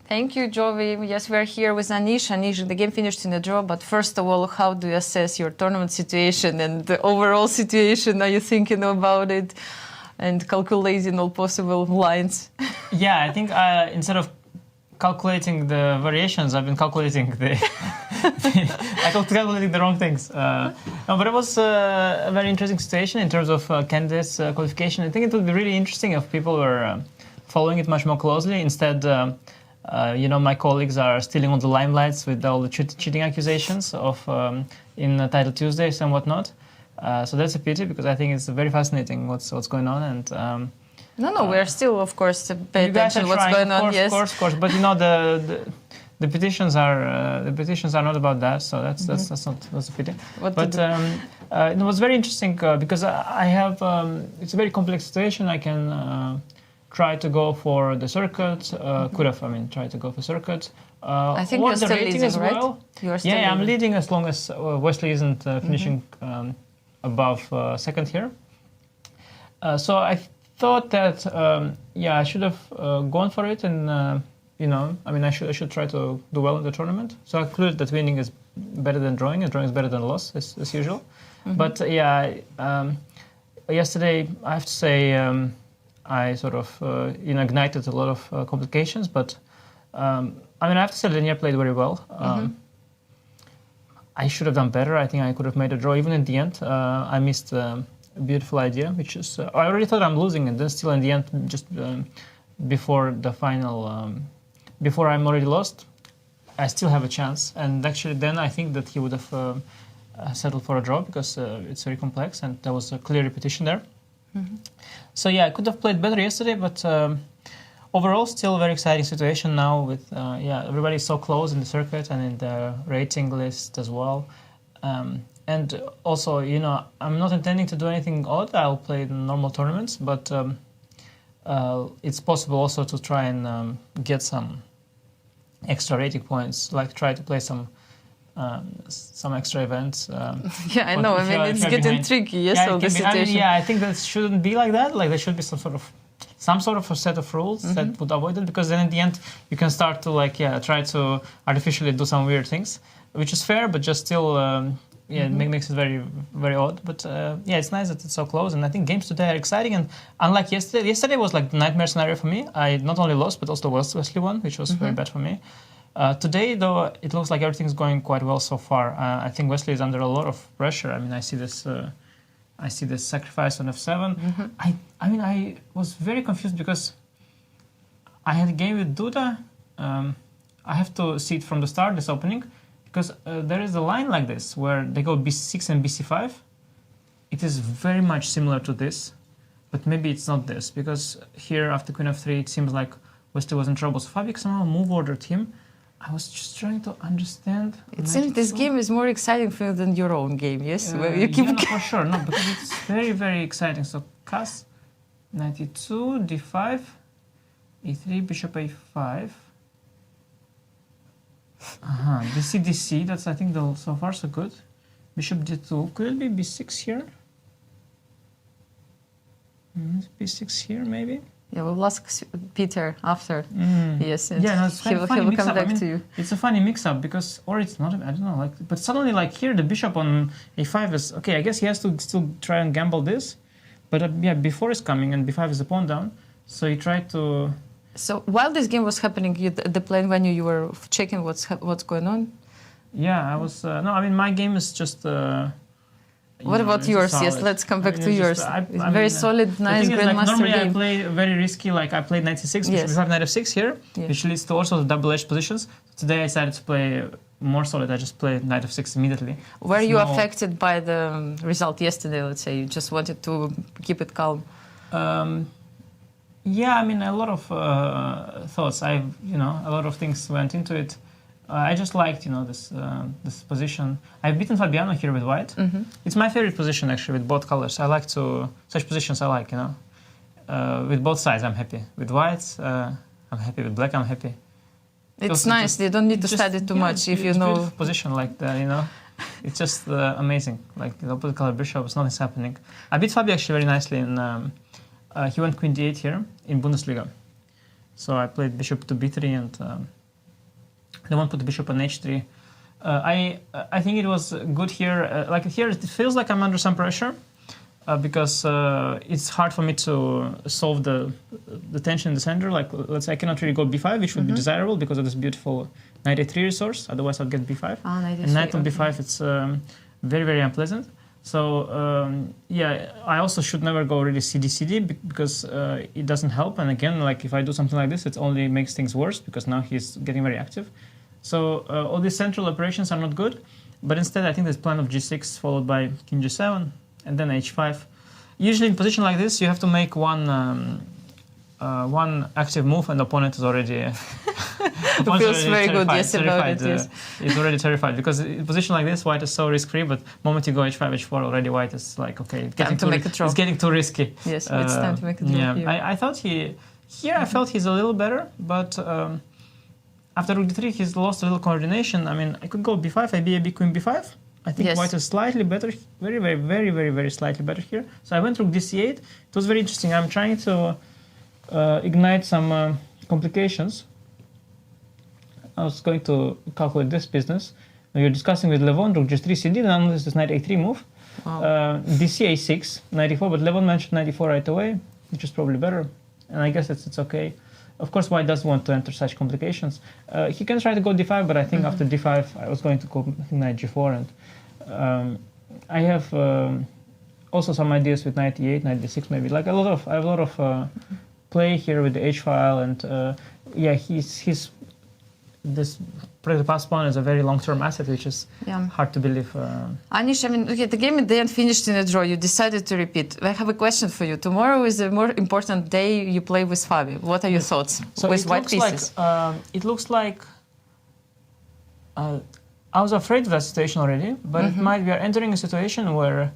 Thank you, Jovi. Yes, we're here with Anish. Anish, the game finished in a draw, but first of all, how do you assess your tournament situation and the overall situation? Are you thinking about it and calculating all possible lines? Yeah, I think instead of calculating the variations, I've been calculating I calculating the wrong things. No, but it was a very interesting situation in terms of candidates qualification. I think it would be really interesting if people were following it much more closely. Instead, my colleagues are stealing all the limelights with all the cheating accusations of in Title Tuesdays and whatnot. So that's a pity, because I think it's very fascinating what's going on. And we're still, of course, pay attention to what's going on. Yes, of course. But the petitions are not about that. So that's a pity. It was very interesting because I have it's a very complex situation. I can try to go for the circuit. Could have, tried to go for circuit. I think you're still leading, as right? well. You're still leading. I'm leading as long as Wesley isn't finishing above second here. So I thought that I should have gone for it, and I should try to do well in the tournament. So I concluded that winning is better than drawing, and drawing is better than loss, as usual. But yesterday I have to say I sort of ignited a lot of complications. But I have to say Linear played very well. I should have done better. I think I could have made a draw even in the end. I missed a beautiful idea, which is I already thought I'm losing, and then still in the end, just before the final, before I'm already lost, I still have a chance. And actually then I think that he would have settled for a draw, because it's very complex and there was a clear repetition there. So I could have played better yesterday, but overall still a very exciting situation now with everybody's so close in the circuit and in the rating list as well. And also, I'm not intending to do anything odd. I'll play in normal tournaments, but it's possible also to try and get some extra rating points, like try to play some extra events. I know. It's getting tricky. Yes, all the situation. I think that shouldn't be like that. Like there should be some sort of a set of rules that would avoid it, because then in the end you can start to try to artificially do some weird things, which is fair, but just still it makes it very, very odd. But it's nice that it's so close, and I think games today are exciting. And unlike yesterday was like the nightmare scenario for me. I not only lost, but also Wesley won, which was very bad for me. Today, though, it looks like everything's going quite well so far. I think Wesley is under a lot of pressure. I see this sacrifice on f7. I was very confused because I had a game with Duda. I have to see it from the start, this opening, because there is a line like this where they go b6 and bc5. It is very much similar to this, but maybe it's not this, because here after queen f3 it seems like Wesley was in trouble. So Fabi somehow move ordered him. I was just trying to understand. It seems this game is more exciting for you than your own game, yes? For sure. No, because it's very, very exciting. So Cas, 92, d5, e3, bishop a5. dc, dc. That's, I think, so far so good. Bishop d2. Could it be b6 here? b6 here, maybe? Yeah, we'll ask Peter after. Yes, and he will come back to you. It's a funny mix-up because, or it's not. I don't know. But suddenly, here, the bishop on a5 is okay. I guess he has to still try and gamble this, but before is coming and b5 is the pawn down. So he tried to. So while this game was happening, the plane venue, you were checking what's going on. Yeah, I was. My game is just. What about yours? Yes, let's come back to yours. Very solid, nice grandmaster normally game. I play very risky, I played knight c6, we have knight f6 here, which leads to all sorts of double-edged positions. Today I decided to play more solid. I just played knight f6 immediately. Were you affected by the result yesterday, let's say? You just wanted to keep it calm? A lot of thoughts. A lot of things went into it. I just liked, this position. I've beaten Fabiano here with white. It's my favorite position, actually, with both colors. I like such positions I like, with both sides, I'm happy. With white, I'm happy. With black, I'm happy. It's nice. You don't need to study too much if you know. It's a beautiful position like that, It's just amazing. Like the opposite color bishop, nothing's happening. I beat Fabi actually very nicely. He went queen d8 here in Bundesliga. So I played bishop to b3, and Levon put the bishop on h3. I think it was good here. Like here, it feels like I'm under some pressure because it's hard for me to solve the tension in the center. Like, let's say I cannot really go b5, which would be desirable because of this beautiful knight a3 resource. Otherwise, I'd get b5. And knight on b5, it's very, very unpleasant. So yeah, I also should never go really CD because it doesn't help. And again, like if I do something like this, it only makes things worse because now he's getting very active. So all these central operations are not good. But instead, I think there's plan of g6 followed by king g7 and then h5. Usually in position like this, you have to make one active move, and the opponent is already. It feels very good, yes, about it, yes. He's already terrified because in a position like this, white is so risk-free. But the moment you go h5, h4, already white is like, okay, it's getting too risky. Yes, it's time to make a draw. Yeah, here. I thought I felt he's a little better, but after rook d3, he's lost a little coordination. I mean, I could go b5, ab, queen b5. I think white is slightly better, very, very, very, very, very slightly better here. So I went rook d8. It was very interesting. I'm trying to ignite some complications. I was going to calculate this business. You're discussing with Levon, rook g3 cd, then this is knight a3 move. Wow. dc a6, knight e4, but Levon mentioned knight e4 right away, which is probably better. And I guess it's okay. Of course, white doesn't want to enter such complications. He can try to go d5, but I think after d5, I was going to go knight g4. And I have also some ideas with knight e8, knight d6 maybe. Like I have a lot of play here with the h file, and yeah, this pass pawn is a very long-term asset, which is hard to believe. Anish, I mean, okay, the game at the end finished in a draw. You decided to repeat. I have a question for you. Tomorrow is a more important day. You play with Fabi. What are your thoughts with white pieces? It looks like I was afraid of that situation already, but we are entering a situation where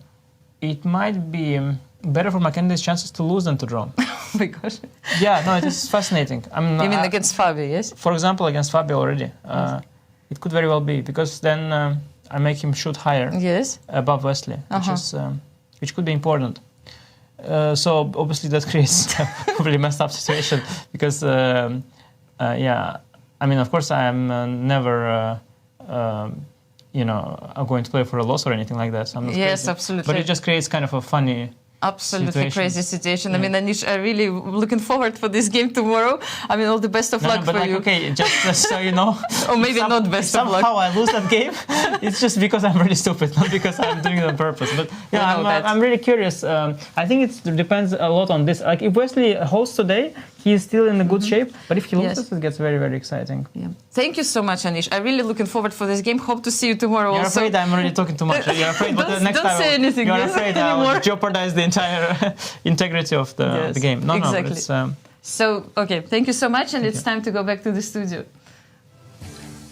it might be better for my candidate's chances to lose than to draw. Oh my gosh. Yeah, no, it is fascinating. I mean, you mean against Fabi, yes? For example, against Fabi already. It could very well be, because then I make him shoot higher above Wesley, which could be important. So obviously that creates a probably messed up situation, because, yeah, I mean, of course I am never... I'm going to play for a loss or anything like that. So I'm not crazy. Absolutely. But it just creates kind of a funny crazy situation. I mean, Anish, I'm really looking forward for this game tomorrow. I mean, all the best of luck for you. Okay, just so you know. Or maybe not best of luck. Somehow I lose that game. It's just because I'm really stupid, not because I'm doing it on purpose. But yeah, I'm really curious. I think it depends a lot on this. Like if Wesley hosts today, he's still in a good shape. But if he loses, it gets very, very exciting. Yeah. Thank you so much, Anish. I'm really looking forward for this game. Hope to see you tomorrow. You're also. afraid I'm already talking too much. You're afraid, but the next don't time say anything. You're afraid I will jeopardize the entire integrity of the game. No, exactly. No, it's, So, okay, thank you so much, and it's time to go back to the studio.